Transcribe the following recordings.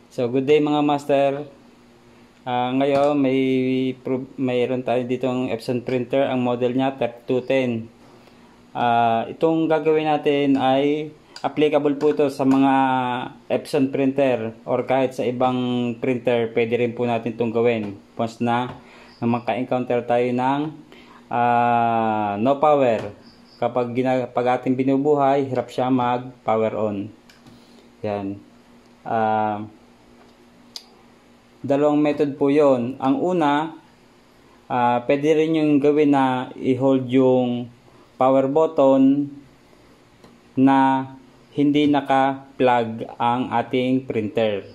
So, good day mga master. Ngayon, mayroon tayo ditong Epson printer. Ang model niya, TEP210. Itong gagawin natin ay applicable po ito sa mga Epson printer or kahit sa ibang printer, pwede rin po natin itong gawin. Once na maka-encounter tayo ng no power. Kapag ating binubuhay, hirap siya mag-power on. Yan. Dalawang method po yon. Ang una, pwede rin yung gawin na i-hold yung power button na hindi naka-plug ang ating printer.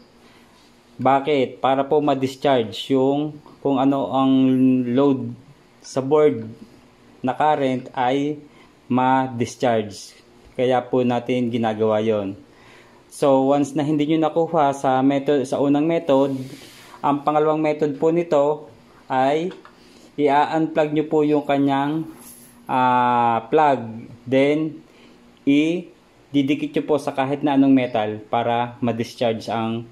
Bakit? Para po ma-discharge yung kung ano ang load sa board na current ay ma-discharge. Kaya po natin ginagawa yon. So, once na hindi nyo nakuha sa unang method, ang pangalawang method po nito ay i-unplug nyo po yung kanyang plug. Then, didikit nyo po sa kahit na anong metal para ma-discharge ang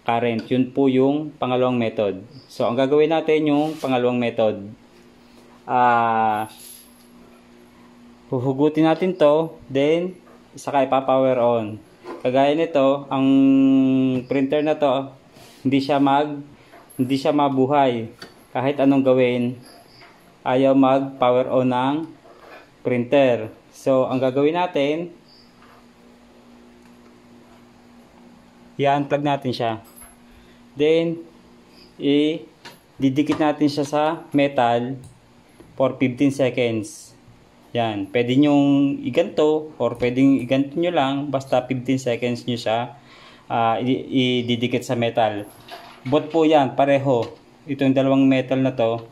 current. Yun po yung pangalawang method. So, ang gagawin natin yung pangalawang method. Huhugutin natin to, then, saka ipa-power on. Kagaya nito, ang printer na to, hindi siya mabuhay. Kahit anong gawin, ayaw mag-power on ng printer. So, ang gagawin natin, i-unplug natin siya. Then, didikit natin siya sa metal for 15 seconds. Yan, pwede nyong iganto or pwedeng iganto nyo lang, basta 15 seconds nyo siya ididikit sa metal. Bot po yan, pareho. Itong dalawang metal na to,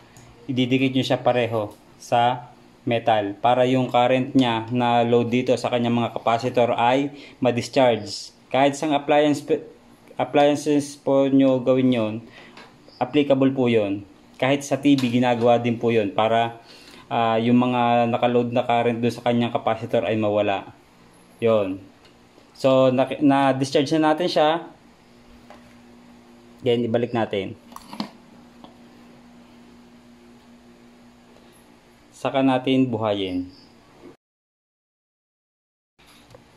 ididikit nyo siya pareho sa metal para yung current niya na load dito sa kanyang mga capacitor ay ma-discharge. Kahit sang appliances po nyo gawin yon, applicable po yon. Kahit sa TV, ginagawa din po yon para yung mga nakaload na current doon sa kanyang capacitor ay mawala. Yon. So, na-discharge na natin siya. Then, ibalik natin. Saka natin buhayin.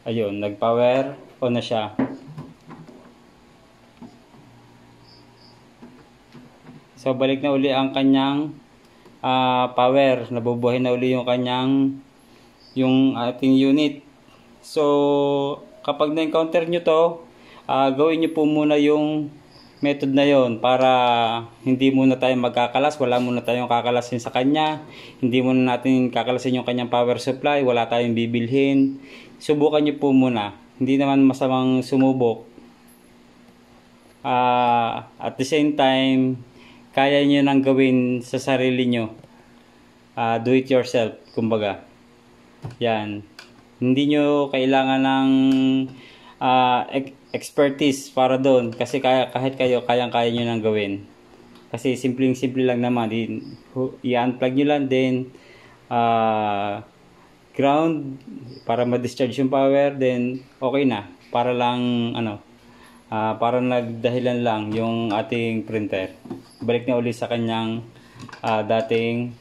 Ayun, nag-power on na siya. So, balik na uli ang kanyang power. Nabubuhay na uli yung ating unit. So, kapag na-encounter nyo to, gawin nyo po muna yung method na yon para hindi muna tayo magkakalas. Wala muna tayong kakalasin sa kanya. Hindi muna natin kakalasin yung kanyang power supply. Wala tayong bibilhin. Subukan nyo po muna. Hindi naman masamang sumubok. At the same time, kaya nyo nang gawin sa sarili nyo. Do it yourself, kumbaga. Yan. Hindi nyo kailangan ng expertise para doon. Kasi kahit kayo, kayang-kaya nyo nang gawin. Kasi simple lang naman. I-unplug nyo lang din. Ground para ma-discharge yung power. Then, okay na. Para lang, para nagdahilan lang yung ating printer. Balik na ulit sa kanyang dating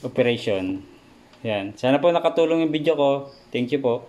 operation. Yan. Sana po nakatulong yung video ko. Thank you po.